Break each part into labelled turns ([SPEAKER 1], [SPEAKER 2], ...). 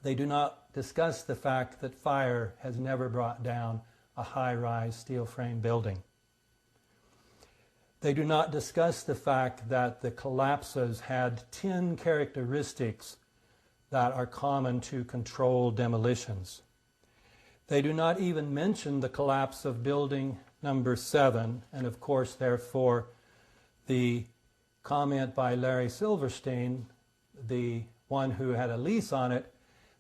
[SPEAKER 1] They do not discuss the fact that fire has never brought down a high-rise steel frame building. They do not discuss the fact that the collapses had 10 characteristics that are common to controlled demolitions. They do not even mention the collapse of building number 7, and of course, therefore, the comment by Larry Silverstein, the one who had a lease on it,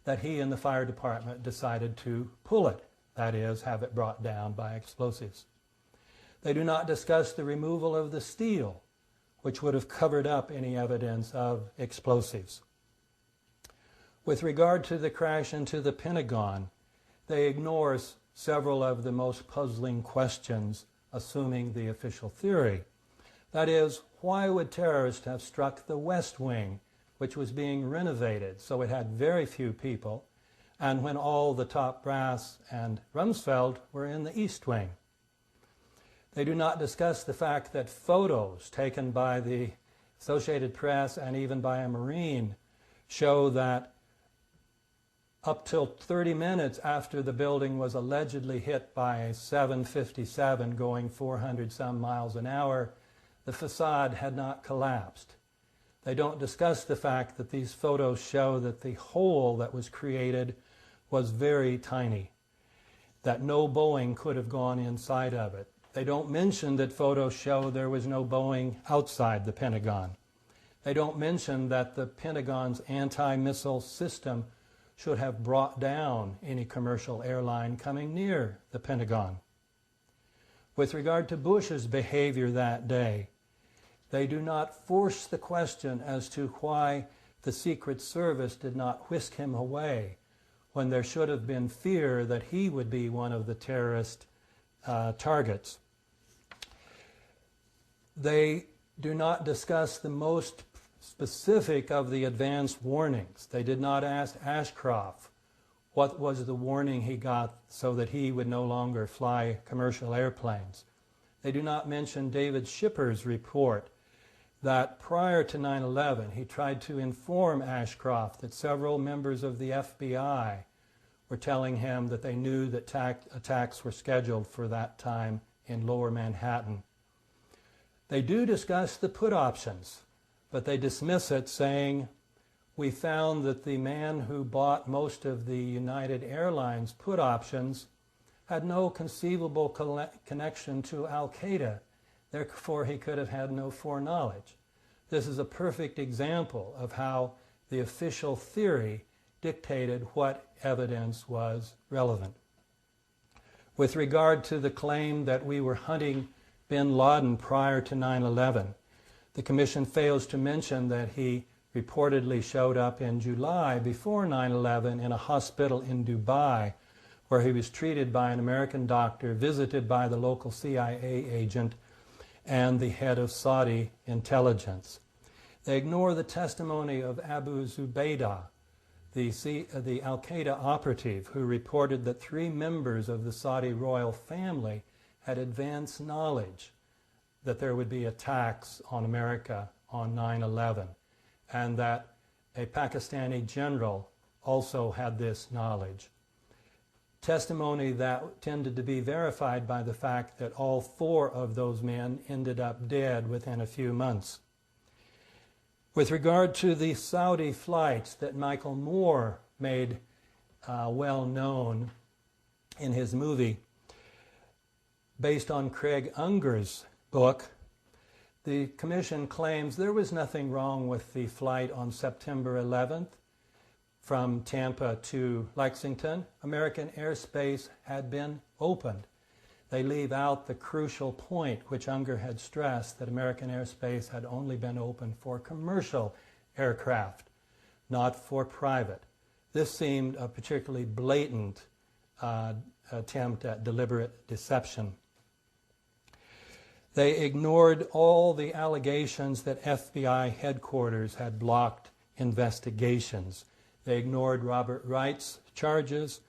[SPEAKER 1] that he and the fire department decided to pull it, that is, have it brought down by explosives. They do not discuss the removal of the steel, which would have covered up any evidence of explosives. With regard to the crash into the Pentagon, they ignore several of the most puzzling questions, assuming the official theory. That is, why would terrorists have struck the West Wing, which was being renovated, so it had very few people, and when all the top brass and Rumsfeld were in the East Wing? They do not discuss the fact that photos taken by the Associated Press and even by a Marine show that up till 30 minutes after the building was allegedly hit by a 757 going 400 some miles an hour, the facade had not collapsed. They don't discuss the fact that these photos show that the hole that was created was very tiny, that no Boeing could have gone inside of it. They don't mention that photos show there was no Boeing outside the Pentagon. They don't mention that the Pentagon's anti-missile system should have brought down any commercial airline coming near the Pentagon. With regard to Bush's behavior that day, they do not force the question as to why the Secret Service did not whisk him away when there should have been fear that he would be one of the terrorist targets. They do not discuss the most specific of the advance warnings. They did not ask Ashcroft what was the warning he got so that he would no longer fly commercial airplanes. They do not mention David Schipper's report that prior to 9/11 he tried to inform Ashcroft that several members of the FBI were telling him that they knew that attacks were scheduled for that time in lower Manhattan. They do discuss the put options, but they dismiss it saying, we found that the man who bought most of the United Airlines put options had no conceivable connection to Al-Qaeda, therefore he could have had no foreknowledge. This is a perfect example of how the official theory dictated what evidence was relevant. With regard to the claim that we were hunting bin Laden prior to 9/11, the Commission fails to mention that he reportedly showed up in July before 9/11 in a hospital in Dubai, where he was treated by an American doctor, visited by the local CIA agent, and the head of Saudi intelligence. They ignore the testimony of Abu Zubaydah, the Al-Qaeda operative who reported that 3 members of the Saudi royal family had advance knowledge that there would be attacks on America on 9/11, and that a Pakistani general also had this knowledge. Testimony that tended to be verified by the fact that all 4 of those men ended up dead within a few months. With regard to the Saudi flights that Michael Moore made well known in his movie, based on Craig Unger's book, the Commission claims there was nothing wrong with the flight on September 11th from Tampa to Lexington. American airspace had been opened. They leave out the crucial point which Unger had stressed, that American airspace had only been open for commercial aircraft, not for private. This seemed a particularly blatant attempt at deliberate deception. They ignored all the allegations that FBI headquarters had blocked investigations. They ignored Robert Wright's charges.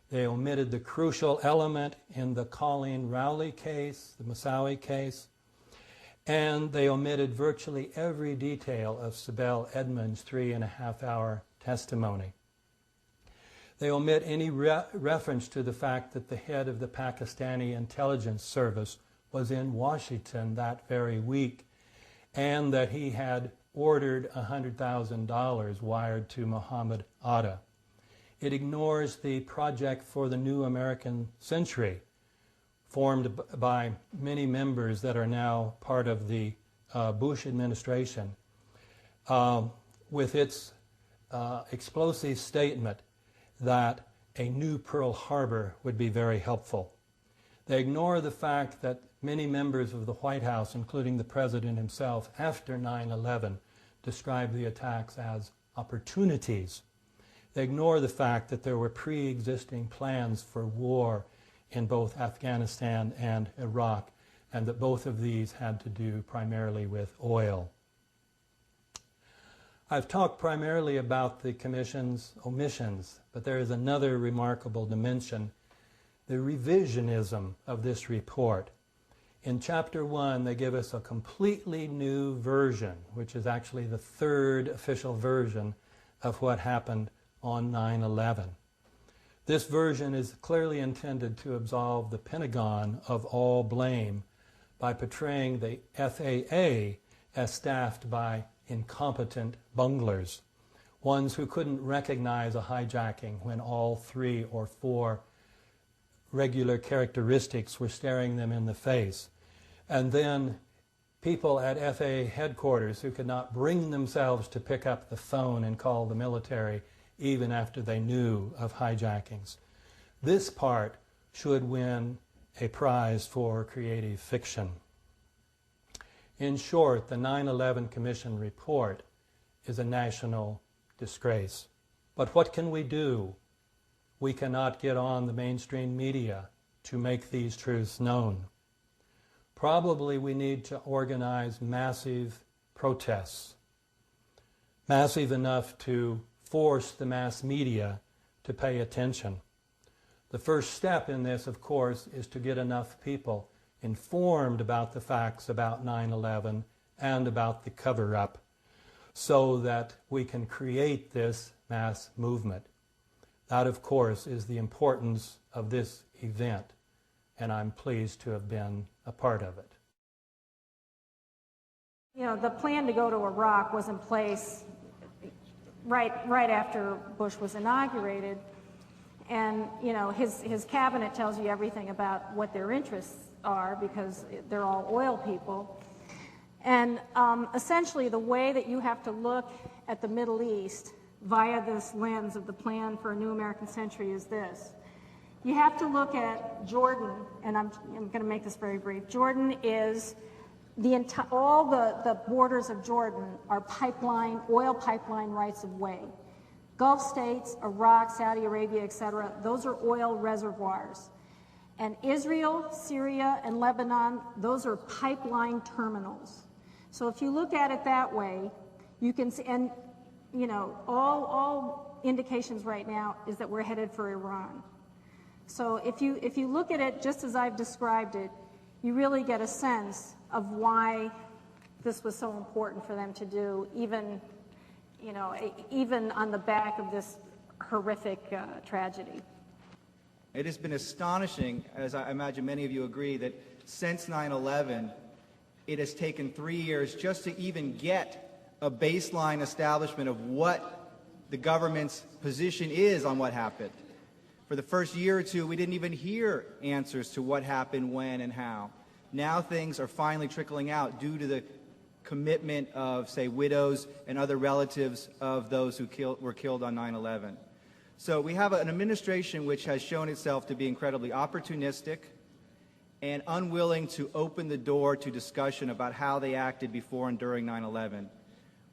[SPEAKER 1] They omitted the crucial element in the Colleen Rowley case, the Moussaoui case, and they omitted virtually every detail of Sibel Edmonds' 3.5-hour testimony. They omit any reference to the fact that the head of the Pakistani intelligence service was in Washington that very week, and that he had ordered $100,000 wired to Muhammad Atta. It ignores the Project for the New American Century, formed by many members that are now part of the Bush administration, with its explosive statement that a new Pearl Harbor would be very helpful. They ignore the fact that many members of the White House, including the President himself, after 9/11, described the attacks as opportunities. They ignore the fact that there were pre-existing plans for war in both Afghanistan and Iraq, and that both of these had to do primarily with oil. I've talked primarily about the Commission's omissions, but there is another remarkable dimension, the revisionism of this report. In Chapter 1, they give us a completely new version, which is actually the third official version of what happened on 9/11. This version is clearly intended to absolve the Pentagon of all blame by portraying the FAA as staffed by incompetent bunglers, ones who couldn't recognize a hijacking when all 3 or 4 regular characteristics were staring them in the face. And then people at FAA headquarters who could not bring themselves to pick up the phone and call the military even after they knew of hijackings. This part should win a prize for creative fiction. In short, the 9/11 Commission report is a national disgrace. But what can we do? We cannot get on the mainstream media to make these truths known. Probably we need to organize massive protests, massive enough to force the mass media to pay attention. The first step in this, of course, is to get enough people informed about the facts about 9/11 and about the cover-up so that we can create this mass movement. That, of course, is the importance of this event, and I'm pleased to have been a part of it.
[SPEAKER 2] You know, the plan to go to Iraq was in place right after Bush was inaugurated, and you know his cabinet tells you everything about what their interests are because they're all oil people, and essentially the way that you have to look at the Middle East via this lens of the plan for a new American century is this. You have to look at Jordan, and I'm going to make this very brief. Jordan is all the borders of Jordan are oil pipeline rights of way. Gulf states, Iraq, Saudi Arabia, etc., those are oil reservoirs. And Israel, Syria, and Lebanon, those are pipeline terminals. So if you look at it that way, you can see, and you know, all indications right now is that we're headed for Iran. So if you look at it just as I've described it, you really get a sense of why this was so important for them to do, even on the back of this horrific tragedy.
[SPEAKER 3] It has been astonishing, as I imagine many of you agree, that since 9/11, it has taken 3 years just to even get a baseline establishment of what the government's position is on what happened. For the first year or two, we didn't even hear answers to what happened, when, and how. Now things are finally trickling out due to the commitment of, say, widows and other relatives of those who were killed on 9/11. So we have an administration which has shown itself to be incredibly opportunistic and unwilling to open the door to discussion about how they acted before and during 9/11,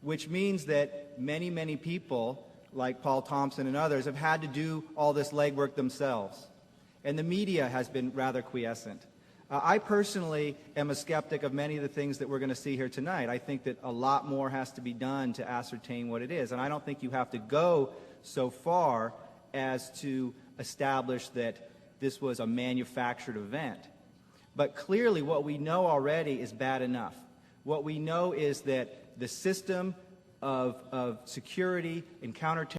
[SPEAKER 3] which means that many, many people, like Paul Thompson and others, have had to do all this legwork themselves. And the media has been rather quiescent. I personally am a skeptic of many of the things that we're going to see here tonight. I think that a lot more has to be done to ascertain what it is. And I don't think you have to go so far as to establish that this was a manufactured event. But clearly what we know already is bad enough. What we know is that the system of security and counterterrorism